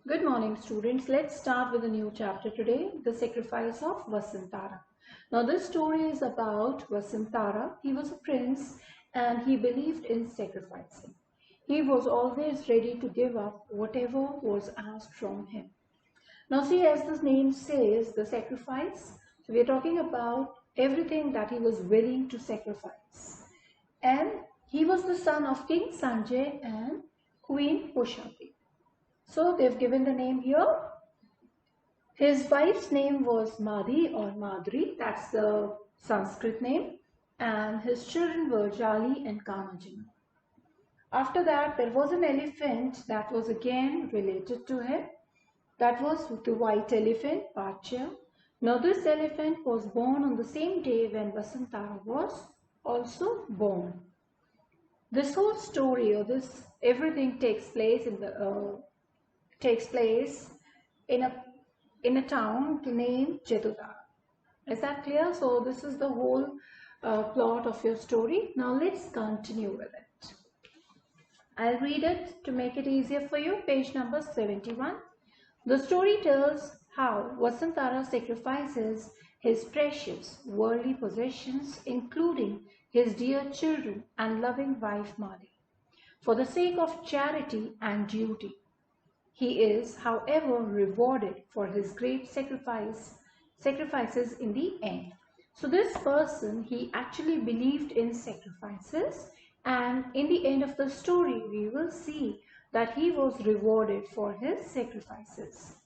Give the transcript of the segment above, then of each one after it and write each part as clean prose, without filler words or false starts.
Good morning, students. Let's start with a new chapter today, the Sacrifice of Vessantara. Now, this story is about Vessantara. He was a prince and he believed in sacrificing. He was always ready to give up whatever was asked from him. Now, see, as the name says, the sacrifice, so we are talking about everything that he was willing to sacrifice. And he was the son of King Sanjay and Queen Pushati. So they've given the name here. His wife's name was Madhi or Madri, that's the Sanskrit name, and his children were Jali and Kanajina. After that, there was an elephant that was again related to him. That was the white elephant, Pacha. Now this elephant was born on the same day when Vasantara was also born. This whole story, or this everything takes place in a town named Jedudha. Is that clear? So this is the whole plot of your story. Now let's continue with it. I'll read it to make it easier for you. Page number 71. The story tells how Vasantara sacrifices his precious worldly possessions, including his dear children and loving wife Mali, for the sake of charity and duty. He is, however, rewarded for his great sacrifices in the end. So this person, he actually believed in sacrifices, and in the end of the story, we will see that he was rewarded for his sacrifices.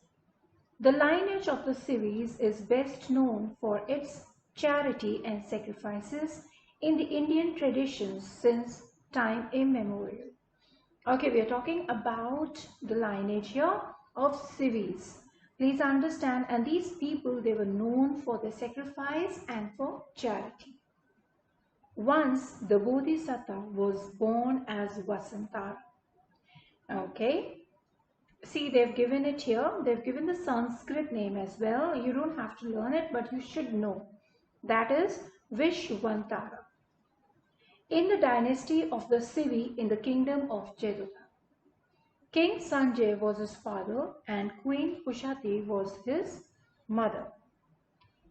The lineage of the series is best known for its charity and sacrifices in the Indian traditions since time immemorial. Okay, we are talking about the lineage here of civis. Please understand, and these people, they were known for their sacrifice and for charity. Once the Bodhisattva was born as Vasantara. Okay, see, they've given it here. They've given the Sanskrit name as well. You don't have to learn it, but you should know. That is Vishwantara, in the dynasty of the Sivi in the kingdom of Jedudha. King Sanjay was his father and Queen Pushati was his mother.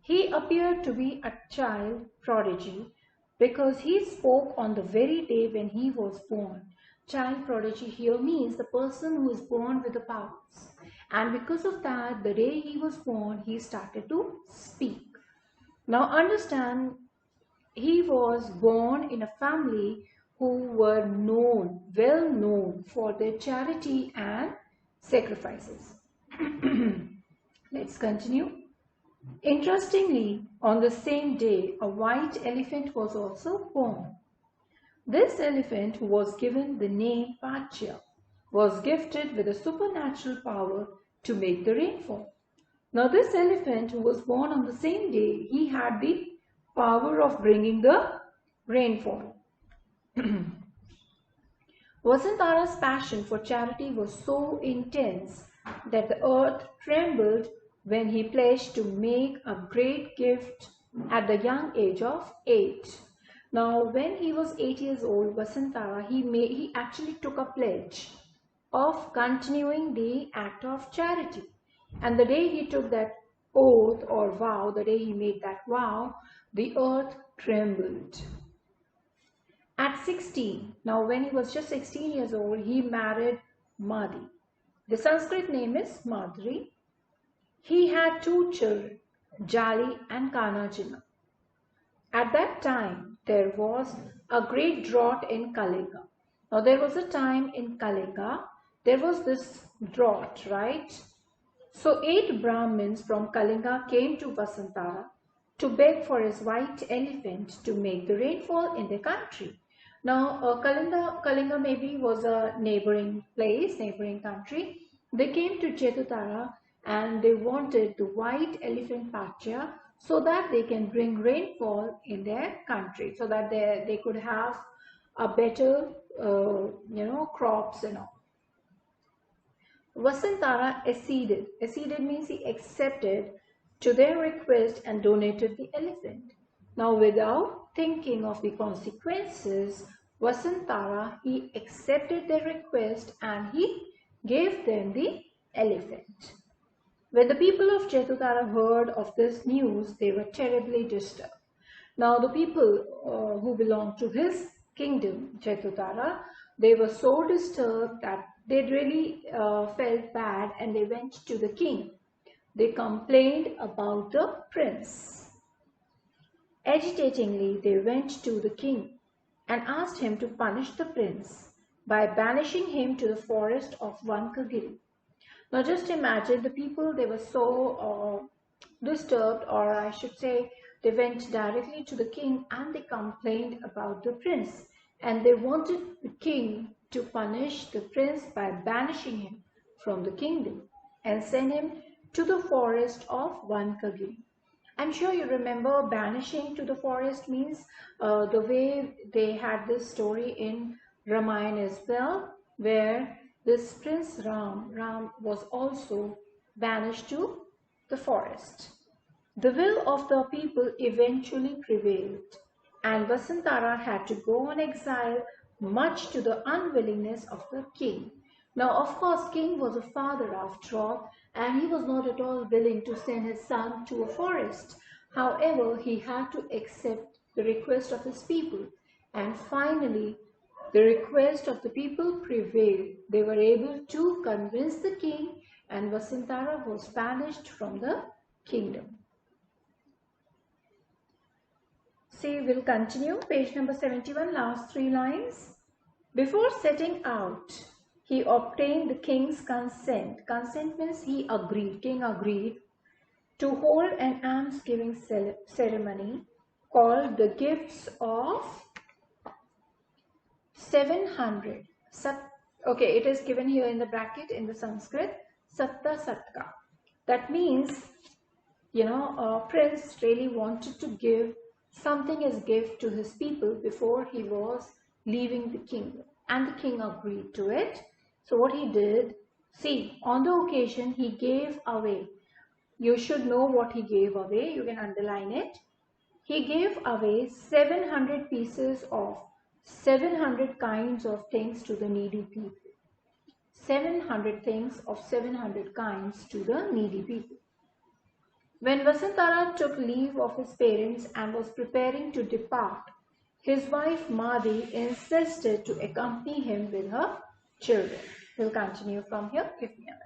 He appeared to be a child prodigy because he spoke on the very day when he was born. Child prodigy here means the person who is born with the powers. And because of that, the day he was born, he started to speak. Now understand, he was born in a family who were well known for their charity and sacrifices. Let's continue. Interestingly, on the same day, a white elephant was also born. This elephant, who was given the name Pacha, was gifted with a supernatural power to make the rainfall. Now this elephant, who was born on the same day, he had the power of bringing the rainfall. Vasantara's passion for charity was so intense that the earth trembled when he pledged to make a great gift at the young age of 8. Now, when he was 8 years old, Vasantara, he actually took a pledge of continuing the act of charity. And the day he took that oath or vow, the day he made that vow, the earth trembled. At 16, now when he was just 16 years old, he married Madhi. The Sanskrit name is Madri. He had 2 children, Jali and Kanajina. At that time, there was a great drought in Kalinga. Now there was a time in Kalinga, there was this drought, right? So 8 Brahmins from Kalinga came to Vasantara to beg for his white elephant to make the rainfall in their country. Now Kalinga maybe was a neighboring place, neighboring country. They came to Jedudha and they wanted the white elephant Pacha so that they can bring rainfall in their country, so that they could have a better crops and all. Vasantara acceded. Acceded means he accepted to their request and donated the elephant. Now, without thinking of the consequences, Vasantara, he accepted their request and he gave them the elephant. When the people of Jethutara heard of this news, they were terribly disturbed. Now the people who belonged to his kingdom, Jethutara, they were so disturbed that they really felt bad, and they went to the king. They complained about the prince. Agitatingly, they went to the king and asked him to punish the prince by banishing him to the forest of Vankagiri. Now just imagine the people, they were so disturbed, or I should say they went directly to the king and they complained about the prince, and they wanted the king to punish the prince by banishing him from the kingdom and send him to the forest of Vankagiri. I'm sure you remember banishing to the forest means the way they had this story in Ramayana as well, where this Prince Ram was also banished to the forest. The will of the people eventually prevailed, and Vasantara had to go on exile, much to the unwillingness of the king. Now, of course, king was a father after all, and he was not at all willing to send his son to a forest. However, he had to accept the request of his people, and finally, the request of the people prevailed. They were able to convince the king, and Vasantara was banished from the kingdom. See, we'll continue. Page number 71, last 3 lines. Before setting out, he obtained the king's consent. Consent means he agreed, king agreed to hold an almsgiving ceremony called the Gifts of 700. Okay, it is given here in the bracket in the Sanskrit, Satta Satka. That means, a prince really wanted to give something as gift to his people before he was leaving the kingdom, and the king agreed to it. So what he did, see, on the occasion he gave away, you should know what he gave away, you can underline it. He gave away 700 pieces of 700 kinds of things to the needy people. 700 things of 700 kinds to the needy people. When Vasantara took leave of his parents and was preparing to depart, his wife Madhi insisted to accompany him with her children. We'll continue from here. Give me a minute.